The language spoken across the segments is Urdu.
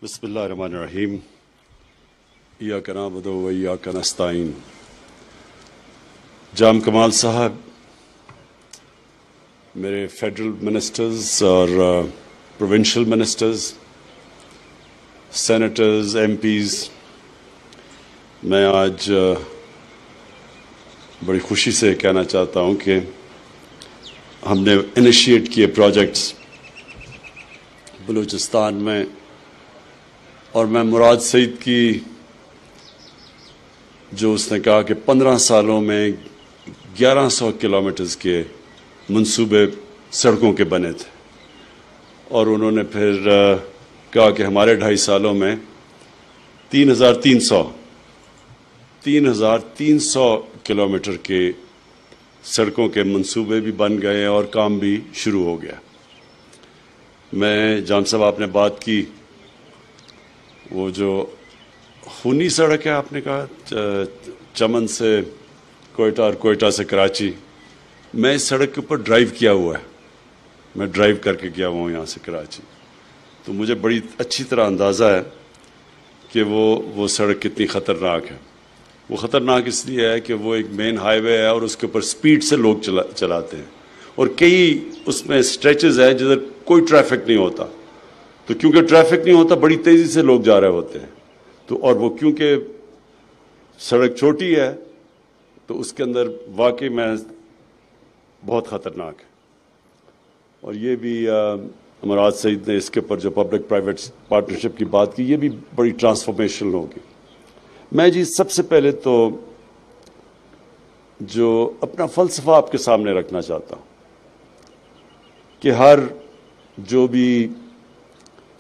بسم اللہ الرحمن الرحیم ایاک نعبد و ایاک نستعین. جام کمال صاحب، میرے فیڈرل منسٹرز اور provincial ministers, senators, MPs, میں آج بڑی خوشی سے کہنا چاہتا ہوں کہ ہم نے انیشیٹ کیے پروجیکٹس بلوچستان میں، اور میں مراد سعید کی جو اس نے کہا کہ 15 سالوں میں 1100 کلومیٹرز کے منصوبے سڑکوں کے بنے تھے، اور انہوں نے پھر کہا کہ ہمارے 2.5 سالوں میں 3,300 کلومیٹر کے سڑکوں کے منصوبے بھی بن گئے اور کام بھی شروع ہو گیا. میں جام صاحب، آپ نے بات کی وہ جو خونی سڑک ہے، آپ نے کہا چمن سے کوئٹہ اور کوئٹہ سے کراچی، میں اس سڑک کے اوپر ڈرائیو کیا ہوا ہے، میں ڈرائیو کر کے گیا ہوں یہاں سے کراچی، تو مجھے بڑی اچھی طرح اندازہ ہے کہ وہ سڑک کتنی خطرناک ہے. وہ خطرناک اس لیے ہے کہ وہ ایک مین ہائی وے ہے اور اس کے اوپر سپیڈ سے لوگ چلاتے ہیں، اور کئی اس میں سٹریچز ہیں جدھر کوئی ٹریفک نہیں ہوتا، تو کیونکہ ٹریفک نہیں ہوتا بڑی تیزی سے لوگ جا رہے ہوتے ہیں، تو اور وہ کیونکہ سڑک چھوٹی ہے تو اس کے اندر واقعی میں بہت خطرناک ہے. اور یہ بھی مراد سعید نے اس کے اوپر جو پبلک پرائیویٹ پارٹنرشپ کی بات کی، یہ بھی بڑی ٹرانسفارمیشنل ہوگی. میں جی سب سے پہلے تو جو اپنا فلسفہ آپ کے سامنے رکھنا چاہتا ہوں کہ ہر جو بھی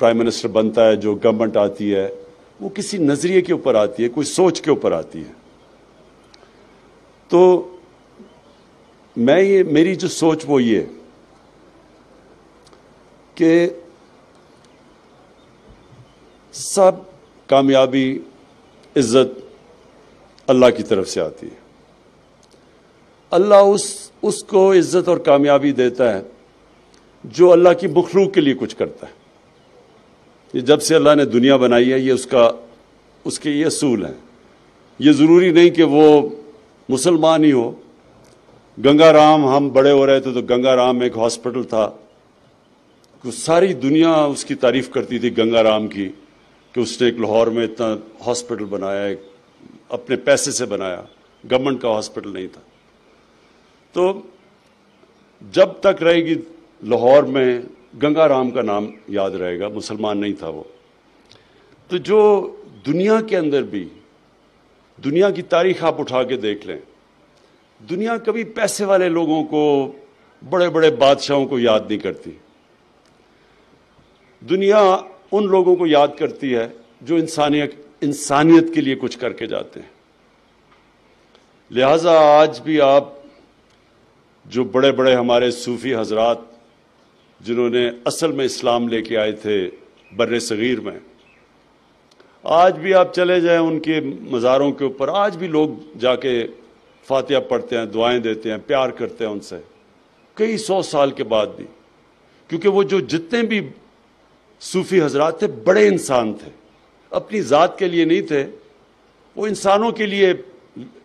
پرائم منسٹر بنتا ہے، جو گورنمنٹ آتی ہے، وہ کسی نظریے کے اوپر آتی ہے، کوئی سوچ کے اوپر آتی ہے. تو میری جو سوچ وہ یہ کہ سب کامیابی، عزت اللہ کی طرف سے آتی ہے. اللہ اس کو عزت اور کامیابی دیتا ہے جو اللہ کی مخلوق کے لیے کچھ کرتا ہے. یہ جب سے اللہ نے دنیا بنائی ہے، یہ اس کے یہ اصول ہیں. یہ ضروری نہیں کہ وہ مسلمان ہی ہو. گنگا رام، ہم بڑے ہو رہے تھے تو گنگا رام ایک ہاسپٹل تھا، ساری دنیا اس کی تعریف کرتی تھی گنگا رام کی، کہ اس نے ایک لاہور میں اتنا ہاسپٹل بنایا، اپنے پیسے سے بنایا، گورنمنٹ کا ہاسپٹل نہیں تھا. تو جب تک رہے گی لاہور میں گنگا رام کا نام یاد رہے گا، مسلمان نہیں تھا وہ. تو جو دنیا کے اندر بھی، دنیا کی تاریخ آپ اٹھا کے دیکھ لیں، دنیا کبھی پیسے والے لوگوں کو، بڑے بڑے بادشاہوں کو یاد نہیں کرتی. دنیا ان لوگوں کو یاد کرتی ہے جو انسانیت کے لیے کچھ کر کے جاتے ہیں. لہٰذا آج بھی آپ جو بڑے بڑے ہمارے صوفی حضرات جنہوں نے اصل میں اسلام لے کے آئے تھے بر صغیر میں، آج بھی آپ چلے جائیں ان کے مزاروں کے اوپر، آج بھی لوگ جا کے فاتحہ پڑھتے ہیں، دعائیں دیتے ہیں، پیار کرتے ہیں ان سے، کئی 100 سال کے بعد بھی. کیونکہ وہ جو جتنے بھی صوفی حضرات تھے، بڑے انسان تھے، اپنی ذات کے لیے نہیں تھے، وہ انسانوں کے لیے،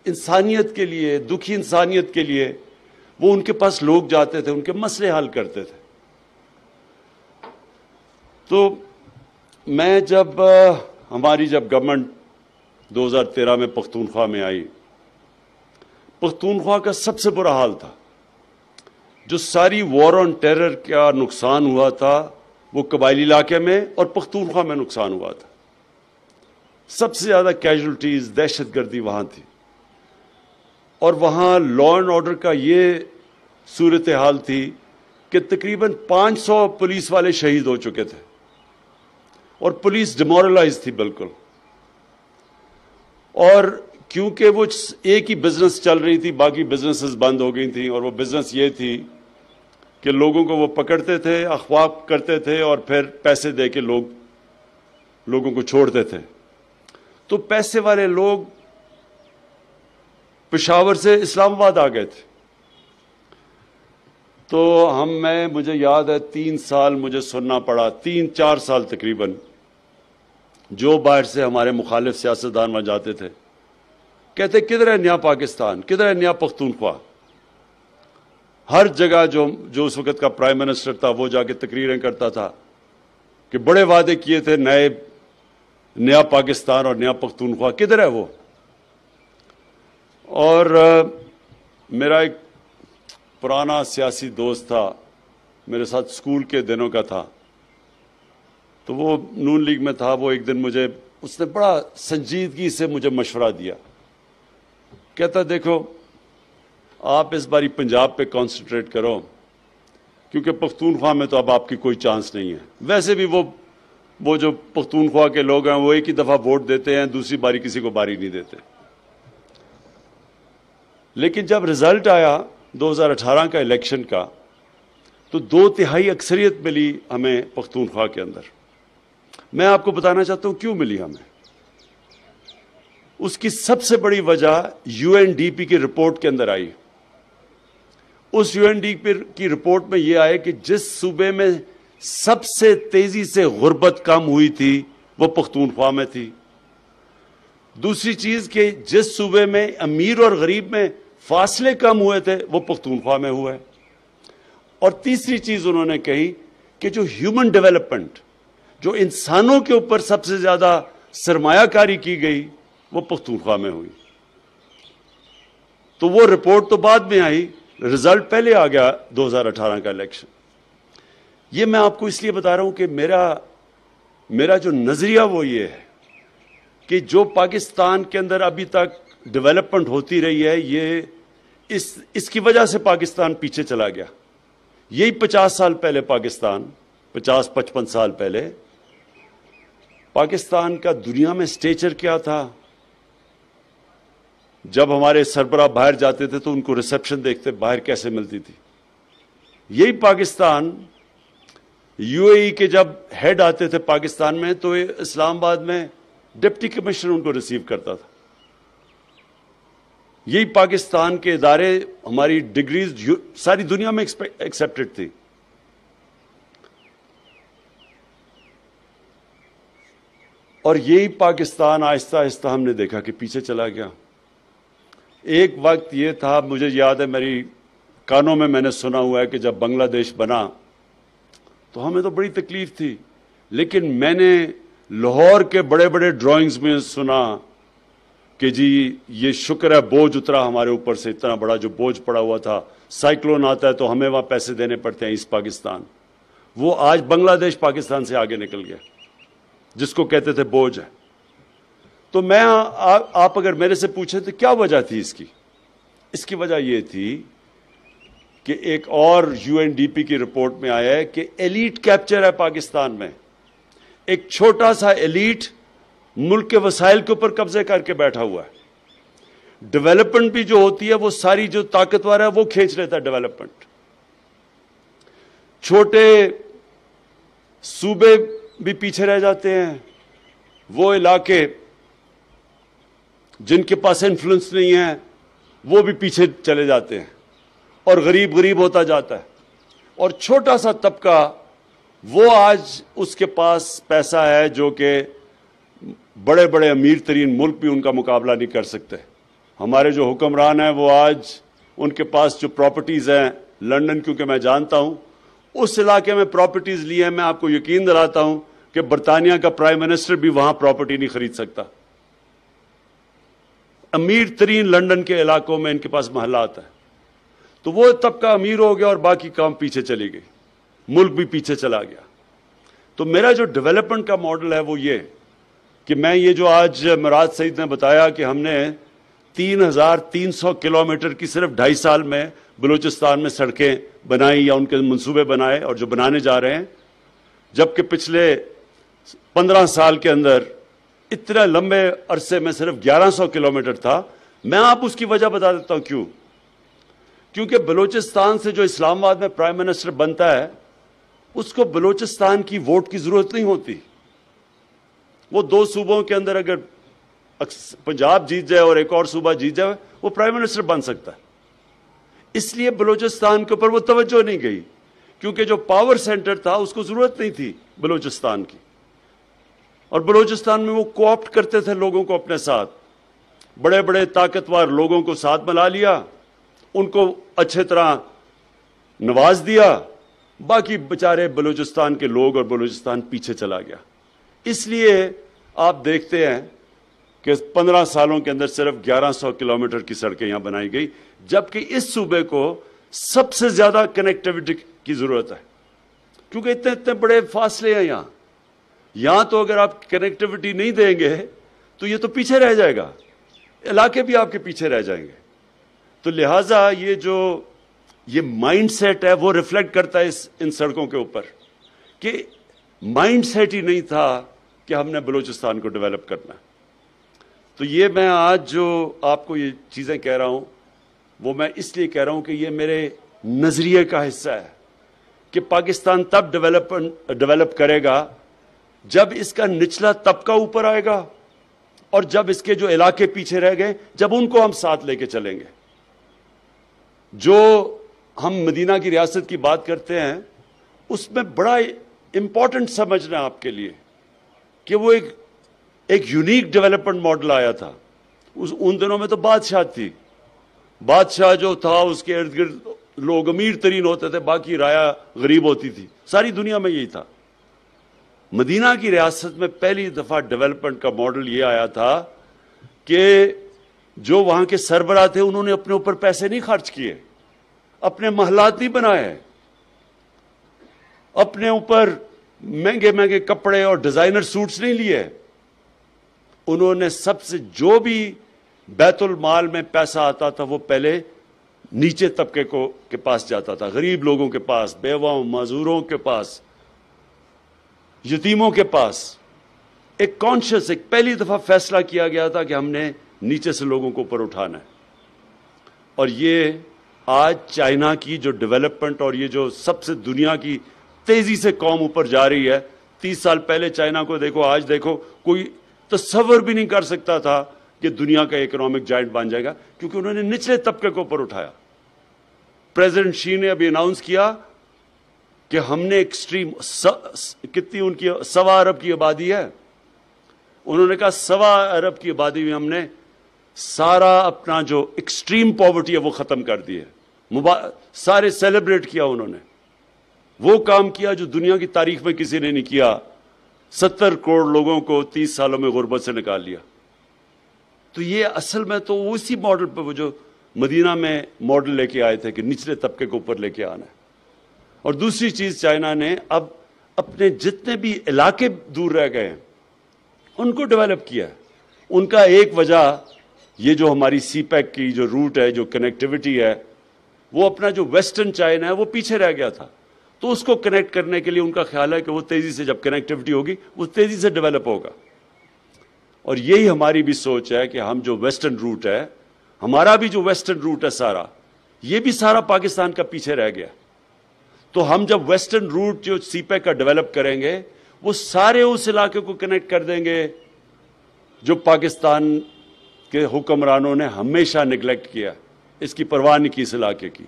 انسانیت کے لیے، دکھی انسانیت کے لیے وہ ان کے پاس لوگ جاتے تھے، ان کے مسئلے حل کرتے تھے. تو میں ہماری جب گورنمنٹ 2013 میں پختونخوا میں آئی، پختونخوا کا سب سے برا حال تھا. جو ساری وار آن ٹیرر کا نقصان ہوا تھا وہ قبائلی علاقے میں اور پختونخوا میں نقصان ہوا تھا. سب سے زیادہ کیجولٹیز، دہشت گردی وہاں تھی، اور وہاں لا اینڈ آرڈر کا یہ صورتحال تھی کہ تقریباً 500 پولیس والے شہید ہو چکے تھے، اور پولیس ڈیمورلائز تھی بالکل. اور کیونکہ وہ ایک ہی بزنس چل رہی تھی، باقی بزنسز بند ہو گئی تھیں، اور وہ بزنس یہ تھی کہ لوگوں کو وہ پکڑتے تھے، اغوا کرتے تھے، اور پھر پیسے دے کے لوگوں کو چھوڑتے تھے. تو پیسے والے لوگ پشاور سے اسلام آباد آ گئے تھے. تو مجھے یاد ہے 3 سال مجھے سننا پڑا، 3-4 سال تقریباً، جو باہر سے ہمارے مخالف سیاستدان وہاں جاتے تھے کہتے کدھر ہے نیا پاکستان، کدھر ہے نیا پختونخوا. ہر جگہ جو اس وقت کا پرائم منسٹر تھا وہ جا کے تقریریں کرتا تھا کہ بڑے وعدے کیے تھے نیا پاکستان اور نیا پختونخوا، کدھر ہے وہ. اور میرا ایک پرانا سیاسی دوست تھا، میرے ساتھ اسکول کے دنوں کا تھا، تو وہ نون لیگ میں تھا. وہ ایک دن اس نے بڑا سنجیدگی سے مجھے مشورہ دیا. کہتا دیکھو آپ اس باری پنجاب پہ کانسنٹریٹ کرو، کیونکہ پختونخوا میں تو اب آپ کی کوئی چانس نہیں ہے. ویسے بھی وہ جو پختونخوا کے لوگ ہیں وہ ایک ہی دفعہ ووٹ دیتے ہیں، دوسری باری کسی کو باری نہیں دیتے. لیکن جب رزلٹ آیا 2018 کا الیکشن کا تو 2/3 اکثریت ملی ہمیں پختونخوا کے اندر. میں آپ کو بتانا چاہتا ہوں کیوں ملی ہمیں. اس کی سب سے بڑی وجہ UNDP کی رپورٹ کے اندر آئی. اس UNDP کی رپورٹ میں یہ آئے کہ جس صوبے میں سب سے تیزی سے غربت کم ہوئی تھی وہ پختونخوا میں تھی. دوسری چیز کہ جس صوبے میں امیر اور غریب میں فاصلے کم ہوئے تھے وہ پختونخوا میں ہوئے. اور تیسری چیز انہوں نے کہی کہ جو ہیومن ڈیولپمنٹ، جو انسانوں کے اوپر سب سے زیادہ سرمایہ کاری کی گئی وہ پختونخوا میں ہوئی. تو وہ رپورٹ تو بعد میں آئی، رزلٹ پہلے آ گیا 2018 کا الیکشن. یہ میں آپ کو اس لیے بتا رہا ہوں کہ میرا جو نظریہ وہ یہ ہے کہ جو پاکستان کے اندر ابھی تک ڈیولپمنٹ ہوتی رہی ہے یہ اس کی وجہ سے پاکستان پیچھے چلا گیا. یہی 50 سال پہلے پاکستان، 50-55 سال پہلے پاکستان کا دنیا میں سٹیچر کیا تھا. جب ہمارے سربراہ باہر جاتے تھے تو ان کو ریسیپشن دیکھتے باہر کیسے ملتی تھی. یہی پاکستان UAE کے جب ہیڈ آتے تھے پاکستان میں تو اسلام آباد میں ڈپٹی کمشنر ان کو ریسیو کرتا تھا. یہی پاکستان کے ادارے، ہماری ڈگریز ساری دنیا میں ایکسیپٹڈ تھی. اور یہی پاکستان آہستہ آہستہ ہم نے دیکھا کہ پیچھے چلا گیا. ایک وقت یہ تھا، مجھے یاد ہے میری کانوں میں نے سنا ہوا ہے کہ جب بنگلہ دیش بنا تو ہمیں تو بڑی تکلیف تھی، لیکن میں نے لاہور کے بڑے بڑے ڈرائنگز میں سنا کہ جی یہ شکر ہے بوجھ اترا ہمارے اوپر سے، اتنا بڑا جو بوجھ پڑا ہوا تھا، سائیکلون آتا ہے تو ہمیں وہاں پیسے دینے پڑتے ہیں ایسٹ پاکستان. وہ آج بنگلہ دیش پاکستان سے آگے نکل گیا، جس کو کہتے تھے بوجھ ہے. تو آپ اگر میرے سے پوچھیں تو کیا وجہ تھی اس کی وجہ یہ تھی کہ ایک اور UNDP کی رپورٹ میں آیا ہے کہ ایلیٹ کیپچر ہے پاکستان میں. ایک چھوٹا سا ایلیٹ ملک کے وسائل کے اوپر قبضے کر کے بیٹھا ہوا ہے. ڈیولپمنٹ بھی جو ہوتی ہے وہ ساری جو طاقتور ہے وہ کھینچ لیتا ہے ڈیولپمنٹ. چھوٹے صوبے بھی پیچھے رہ جاتے ہیں، وہ علاقے جن کے پاس انفلوئنس نہیں ہے وہ بھی پیچھے چلے جاتے ہیں اور غریب ہوتا جاتا ہے. اور چھوٹا سا طبقہ وہ آج اس کے پاس پیسہ ہے جو کہ بڑے بڑے امیر ترین ملک بھی ان کا مقابلہ نہیں کر سکتے. ہمارے جو حکمران ہیں وہ آج ان کے پاس جو پراپرٹیز ہیں، لندن کیونکہ میں جانتا ہوں اس علاقے میں پراپرٹیز لی ہیں، میں آپ کو یقین دلاتا ہوں کہ برطانیہ کا پرائم منسٹر بھی وہاں پراپرٹی نہیں خرید سکتا. امیر ترین لندن کے علاقوں میں ان کے پاس محلات ہیں. تو وہ طبقہ امیر ہو گیا اور باقی کام پیچھے چلی گئی، ملک بھی پیچھے چلا گیا. تو میرا جو ڈیولپمنٹ کا ماڈل ہے وہ یہ کہ میں یہ جو آج مراد سعید نے بتایا کہ ہم نے 3,300 کلومیٹر کی صرف 2.5 سال میں بلوچستان میں سڑکیں بنائی یا ان کے منصوبے بنائے اور جو بنانے جا رہے ہیں، جبکہ پچھلے 15 سال کے اندر اتنے لمبے عرصے میں صرف 1100 کلومیٹر تھا. میں آپ اس کی وجہ بتا دیتا ہوں کیونکہ بلوچستان سے جو اسلام آباد میں پرائم منسٹر بنتا ہے اس کو بلوچستان کی ووٹ کی ضرورت نہیں ہوتی. وہ 2 صوبوں کے اندر اگر پنجاب جیت جائے اور ایک اور صوبہ جیت جائے وہ پرائم منسٹر بن سکتا ہے. اس لیے بلوچستان کے اوپر وہ توجہ نہیں گئی کیونکہ جو پاور سینٹر تھا اس کو ضرورت نہیں تھی بلوچستان کی. اور بلوچستان میں وہ کوآپٹ کرتے تھے لوگوں کو اپنے ساتھ، بڑے بڑے طاقتور لوگوں کو ساتھ ملا لیا، ان کو اچھے طرح نواز دیا، باقی بیچارے بلوچستان کے لوگ اور بلوچستان پیچھے چلا گیا۔ اس لیے آپ دیکھتے ہیں کہ 15 سالوں کے اندر صرف 1100 کلومیٹر کی سڑکیں یہاں بنائی گئی، جبکہ اس صوبے کو سب سے زیادہ کنیکٹیوٹی کی ضرورت ہے، کیونکہ اتنے بڑے فاصلے ہیں یہاں تو اگر آپ کنیکٹیوٹی نہیں دیں گے تو یہ تو پیچھے رہ جائے گا، علاقے بھی آپ کے پیچھے رہ جائیں گے۔ تو لہٰذا یہ مائنڈ سیٹ ہے، وہ ریفلیکٹ کرتا ہے ان سڑکوں کے اوپر کہ مائنڈ سیٹ ہی نہیں تھا کہ ہم نے بلوچستان کو ڈیولپ کرنا۔ تو یہ میں آج جو آپ کو یہ چیزیں کہہ رہا ہوں وہ میں اس لیے کہہ رہا ہوں کہ یہ میرے نظریے کا حصہ ہے کہ پاکستان تب ڈیولپ کرے گا جب اس کا نچلا طبقہ اوپر آئے گا، اور جب اس کے جو علاقے پیچھے رہ گئے جب ان کو ہم ساتھ لے کے چلیں گے۔ جو ہم مدینہ کی ریاست کی بات کرتے ہیں اس میں بڑا امپورٹنٹ سمجھنا آپ کے لیے کہ وہ ایک یونیک ڈیولپمنٹ ماڈل آیا تھا۔ ان دنوں میں تو بادشاہ تھی، بادشاہ جو تھا اس کے ارد گرد لوگ امیر ترین ہوتے تھے، باقی رایا غریب ہوتی تھی، ساری دنیا میں یہی تھا۔ مدینہ کی ریاست میں پہلی دفعہ ڈیولپمنٹ کا ماڈل یہ آیا تھا کہ جو وہاں کے سربراہ تھے انہوں نے اپنے اوپر پیسے نہیں خرچ کیے، اپنے محلات نہیں بنائے، اپنے اوپر مہنگے مہنگے کپڑے اور ڈیزائنر سوٹس نہیں لیے، انہوں نے سب سے جو بھی بیت المال میں پیسہ آتا تھا وہ پہلے نیچے طبقے کے پاس جاتا تھا، غریب لوگوں کے پاس، بیواؤں معذوروں کے پاس، یتیموں کے پاس۔ ایک کانشیس، ایک پہلی دفعہ فیصلہ کیا گیا تھا کہ ہم نے نیچے سے لوگوں کو اوپر اٹھانا ہے۔ اور یہ آج چائنا کی جو ڈیولپمنٹ اور یہ جو سب سے دنیا کی تیزی سے قوم اوپر جا رہی ہے، 30 سال پہلے چائنا کو دیکھو، آج دیکھو، کوئی تصور بھی نہیں کر سکتا تھا کہ دنیا کا اکنامک جائنٹ بن جائے گا، کیونکہ انہوں نے نچلے طبقے کو اوپر اٹھایا۔ پریزیڈنٹ شی نے ابھی اناؤنس کیا کہ ہم نے ایکسٹریم، کتنی ان کی 1.25 ارب کی آبادی ہے، انہوں نے کہا 1.25 ارب کی آبادی میں ہم نے سارا اپنا جو ایکسٹریم پاورٹی ہے وہ ختم کر دی ہے، سارے سیلیبریٹ کیا انہوں نے، وہ کام کیا جو دنیا کی تاریخ میں کسی نے نہیں کیا، 70 کروڑ لوگوں کو 30 سالوں میں غربت سے نکال لیا۔ تو یہ اصل میں تو اسی ماڈل پہ وہ جو مدینہ میں ماڈل لے کے آئے تھے کہ نچلے طبقے کو اوپر لے کے آنا ہے۔ اور دوسری چیز، چائنا نے اب اپنے جتنے بھی علاقے دور رہ گئے ہیں ان کو ڈیولپ کیا ہے۔ ان کا ایک وجہ یہ جو ہماری سی پیک کی جو روٹ ہے، جو کنیکٹیوٹی ہے، وہ اپنا جو ویسٹرن چائنا ہے وہ پیچھے رہ گیا تھا، تو اس کو کنیکٹ کرنے کے لیے ان کا خیال ہے کہ وہ تیزی سے، جب کنیکٹیوٹی ہوگی وہ تیزی سے ڈیولپ ہوگا۔ اور یہی ہماری بھی سوچ ہے کہ ہم جو ویسٹرن روٹ ہے، ہمارا بھی جو ویسٹرن روٹ ہے سارا، یہ بھی سارا پاکستان کا پیچھے رہ گیا۔ تو ہم جب ویسٹرن روٹ جو سی پیک کا ڈیولپ کریں گے وہ سارے اس علاقے کو کنیکٹ کر دیں گے جو پاکستان کے حکمرانوں نے ہمیشہ نگلیکٹ کیا، اس کی پرواہ نہیں کی اس علاقے کی۔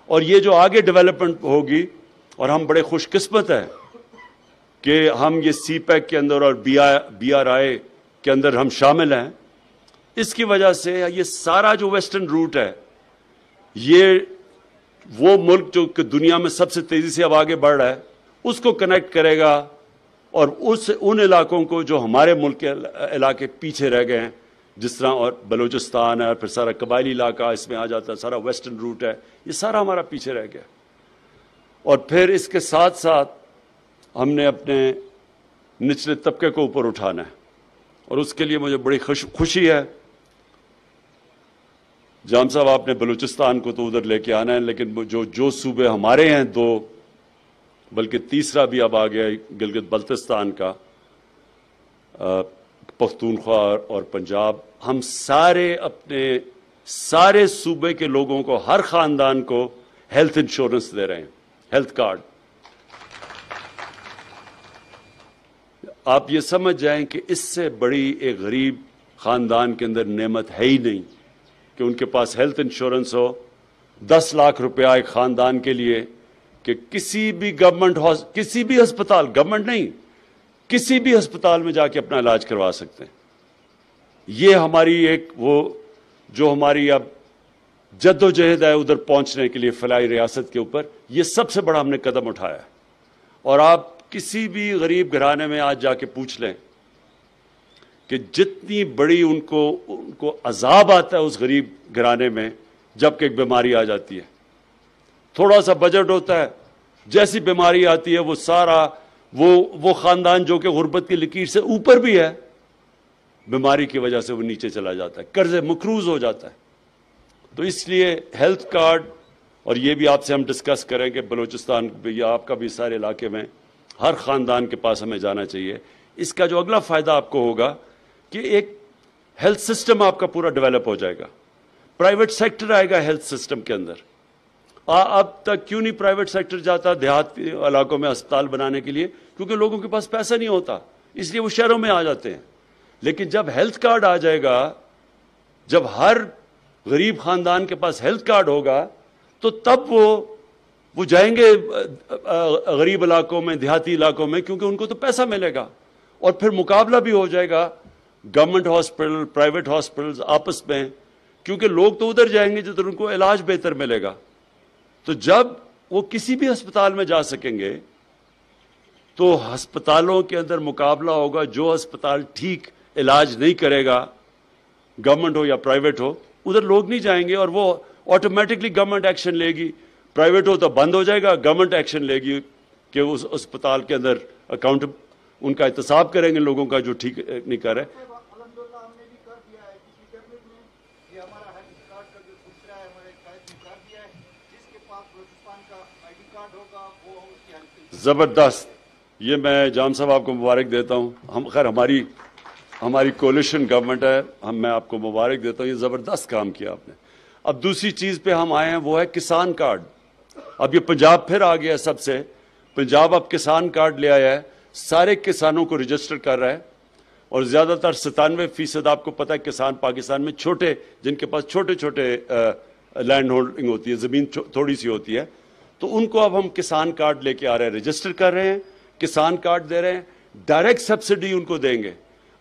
اور یہ جو آگے ڈیولپمنٹ ہوگی، اور ہم بڑے خوش قسمت ہیں کہ ہم یہ سی پیک کے اندر اور بی آر آئی کے اندر ہم شامل ہیں، اس کی وجہ سے یہ سارا جو ویسٹرن روٹ ہے، یہ وہ ملک جو کہ دنیا میں سب سے تیزی سے اب آگے بڑھ رہا ہے اس کو کنیکٹ کرے گا، اور ان علاقوں کو جو ہمارے ملک کے علاقے پیچھے رہ گئے ہیں، جس طرح اور بلوچستان ہے، پھر سارا قبائلی علاقہ اس میں آ جاتا ہے، سارا ویسٹرن روٹ ہے، یہ سارا ہمارا پیچھے رہ گیا۔ اور پھر اس کے ساتھ ساتھ ہم نے اپنے نچلے طبقے کو اوپر اٹھانا ہے، اور اس کے لیے مجھے بڑی خوشی ہے۔ جام صاحب، آپ نے بلوچستان کو تو ادھر لے کے آنا ہے، لیکن جو صوبے ہمارے ہیں 2، بلکہ تیسرا بھی اب آ گیا گلگت بلتستان کا، پختونخوا اور پنجاب، ہم سارے اپنے سارے صوبے کے لوگوں کو، ہر خاندان کو ہیلتھ انشورنس دے رہے ہیں، ہیلتھ کارڈ۔ آپ یہ سمجھ جائیں کہ اس سے بڑی ایک غریب خاندان کے اندر نعمت ہے ہی نہیں کہ ان کے پاس ہیلتھ انشورنس ہو۔ 10 لاکھ روپیہ ایک خاندان کے لیے کہ کسی بھی گورنمنٹ کسی بھی ہسپتال، گورنمنٹ نہیں، کسی بھی ہسپتال میں جا کے اپنا علاج کروا سکتے ہیں. یہ ہماری ایک وہ جو ہماری اب جد و جہد ہے ادھر پہنچنے کے لیے فلاحی ریاست کے اوپر، یہ سب سے بڑا ہم نے قدم اٹھایا ہے. اور آپ کسی بھی غریب گھرانے میں آج جا کے پوچھ لیں کہ جتنی بڑی ان کو عذاب آتا ہے اس غریب گھرانے میں جب کہ ایک بیماری آ جاتی ہے. تھوڑا سا بجٹ ہوتا ہے، جیسی بیماری آتی ہے وہ سارا وہ خاندان جو کہ غربت کی لکیر سے اوپر بھی ہے، بیماری کی وجہ سے وہ نیچے چلا جاتا ہے، قرض مقروض ہو جاتا ہے. تو اس لیے ہیلتھ کارڈ، اور یہ بھی آپ سے ہم ڈسکس کریں کہ بلوچستان یا آپ کا بھی سارے علاقے میں ہر خاندان کے پاس ہمیں جانا چاہیے. اس کا جو اگلا فائدہ آپ کو ہوگا کہ ایک ہیلتھ سسٹم آپ کا پورا ڈیولپ ہو جائے گا. پرائیویٹ سیکٹر آئے گا ہیلتھ سسٹم کے اندر. اب تک کیوں نہیں پرائیویٹ سیکٹر جاتا دیہات علاقوں میں ہسپتال بنانے کے لیے؟ کیونکہ لوگوں کے پاس پیسہ نہیں ہوتا، اس لیے وہ شہروں میں آ جاتے ہیں. لیکن جب ہیلتھ کارڈ آ جائے گا، جب ہر غریب خاندان کے پاس ہیلتھ کارڈ ہوگا، تو تب وہ جائیں گے غریب علاقوں میں، دیہاتی علاقوں میں، کیونکہ ان کو تو پیسہ ملے گا. اور پھر مقابلہ بھی ہو جائے گا گورنمنٹ ہاسپٹل، پرائیویٹ ہاسپٹلز آپس میں، کیونکہ لوگ تو ادھر جائیں گے جدھر ان کو علاج بہتر ملے گا. تو جب وہ کسی بھی ہسپتال میں جا سکیں گے تو ہسپتالوں کے اندر مقابلہ ہوگا. جو ہسپتال ٹھیک علاج نہیں کرے گا، گورنمنٹ ہو یا پرائیویٹ ہو، ادھر لوگ نہیں جائیں گے اور وہ آٹومیٹکلی گورنمنٹ ایکشن لے گی. پرائیویٹ ہو تو بند ہو جائے گا، گورنمنٹ ایکشن لے گی کہ اس اسپتال کے اندر اکاؤنٹ ان کا احتساب کریں گے لوگوں کا جو ٹھیک نہیں کر رہے. زبردست. یہ میں جام صاحب آپ کو مبارک دیتا ہوں. خیر ہماری کولیشن گورنمنٹ ہے، میں آپ کو مبارک دیتا ہوں. یہ زبردست کام کیا آپ نے. اب دوسری چیز پہ ہم آئے ہیں، وہ ہے کسان کارڈ. اب یہ پنجاب پھر آ گیا سب سے. پنجاب اب کسان کارڈ لے آیا ہے، سارے کسانوں کو رجسٹر کر رہا ہے. اور زیادہ تر 97% آپ کو پتہ ہے کسان پاکستان میں چھوٹے، جن کے پاس چھوٹے لینڈ ہولڈنگ ہوتی ہے، زمین تھوڑی سی ہوتی ہے، تو ان کو اب ہم کسان کارڈ لے کے آ رہے ہیں، رجسٹر کر رہے ہیں، کسان کارڈ دے رہے ہیں. ڈائریکٹ سبسڈی ان کو دیں گے.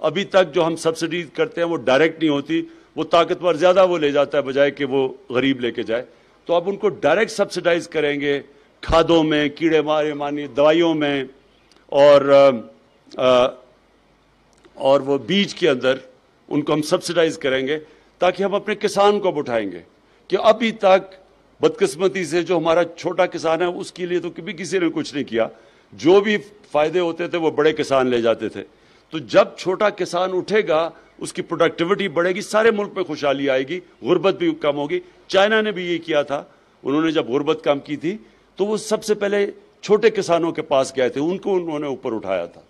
ابھی تک جو ہم سبسڈی کرتے ہیں وہ ڈائریکٹ نہیں ہوتی، وہ طاقتور زیادہ وہ لے جاتا ہے بجائے کہ وہ غریب لے کے جائے. تو اب ان کو ڈائریکٹ سبسڈائز کریں گے، کھادوں میں، کیڑے مارے دوائیوں میں، اور وہ بیج کے اندر ان کو ہم سبسڈائز کریں گے، تاکہ ہم اپنے کسان کو اٹھائیں گے. کہ ابھی تک بدقسمتی سے جو ہمارا چھوٹا کسان ہے اس کے لیے تو کبھی کسی نے کچھ نہیں کیا. جو بھی فائدے ہوتے تھے وہ بڑے کسان لے جاتے تھے. تو جب چھوٹا کسان اٹھے گا، اس کی پروڈکٹیوٹی بڑھے گی، سارے ملک میں خوشحالی آئے گی، غربت بھی کم ہوگی. چائنا نے بھی یہ کیا تھا. انہوں نے جب غربت کم کی تھی تو وہ سب سے پہلے چھوٹے کسانوں کے پاس گئے تھے، ان کو انہوں نے اوپر اٹھایا تھا.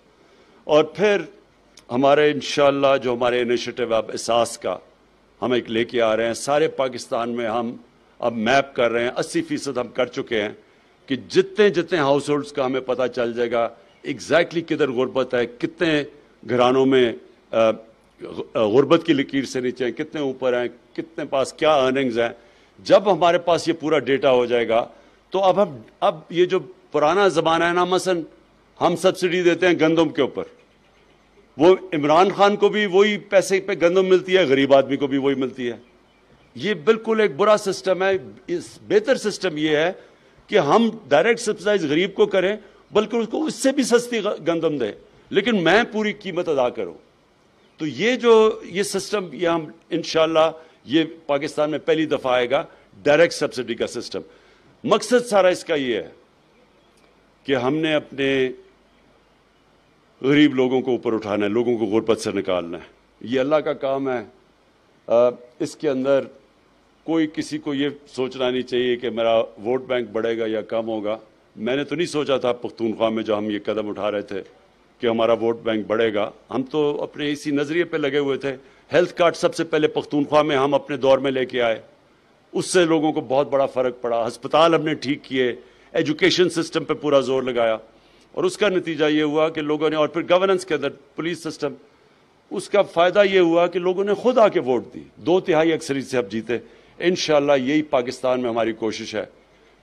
اور پھر ہمارے انشاءاللہ جو ہمارے انیشیٹو اب احساس کا ہم ایک لے کے آ رہے ہیں، سارے پاکستان میں ہم اب میپ کر رہے ہیں. 80% ہم کر چکے ہیں کہ جتنے ہاؤس ہولڈز کا ہمیں پتہ چل جائے گا ایگزیکٹلی کدھر غربت ہے، کتنے گھرانوں میں غربت کی لکیر سے نیچے ہیں، کتنے اوپر ہیں، کتنے پاس کیا ارننگز ہیں. جب ہمارے پاس یہ پورا ڈیٹا ہو جائے گا تو اب یہ جو پرانا زمانہ ہے نا، مثلا ہم سبسڈی دیتے ہیں گندم کے اوپر، وہ عمران خان کو بھی وہی پیسے پہ گندم ملتی ہے، غریب آدمی کو بھی وہی ملتی ہے. یہ بالکل ایک برا سسٹم ہے. بہتر سسٹم یہ ہے کہ ہم ڈائریکٹ سبسڈائز غریب کو کریں، بلکہ اس کو اس سے بھی سستی گندم دیں، لیکن میں پوری قیمت ادا کروں. تو یہ سسٹم یہ ہم انشاءاللہ یہ پاکستان میں پہلی دفعہ آئے گا، ڈائریکٹ سبسڈی کا سسٹم. مقصد سارا اس کا یہ ہے کہ ہم نے اپنے غریب لوگوں کو اوپر اٹھانا ہے، لوگوں کو غربت سے نکالنا ہے. یہ اللہ کا کام ہے. اس کے اندر کوئی کسی کو یہ سوچنا نہیں چاہیے کہ میرا ووٹ بینک بڑھے گا یا کم ہوگا. میں نے تو نہیں سوچا تھا پختونخوا میں جو ہم یہ قدم اٹھا رہے تھے کہ ہمارا ووٹ بینک بڑھے گا. ہم تو اپنے اسی نظریے پہ لگے ہوئے تھے. ہیلتھ کارڈ سب سے پہلے پختونخوا میں ہم اپنے دور میں لے کے آئے، اس سے لوگوں کو بہت بڑا فرق پڑا. ہسپتال ہم نے ٹھیک کیے، ایجوکیشن سسٹم پہ پورا زور لگایا، اور اس کا نتیجہ یہ ہوا کہ لوگوں نے، اور پھر گورننس کے اندر پولیس سسٹم، اس کا فائدہ یہ ہوا کہ لوگوں نے خود آ کے ووٹ دی. 2/3 اکثریت سے اب جیتے. انشاءاللہ یہی پاکستان میں ہماری کوشش ہے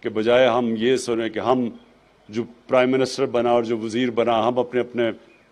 کہ بجائے ہم یہ سنیں کہ ہم جو پرائم منسٹر بنا اور جو وزیر بنا، ہم اپنے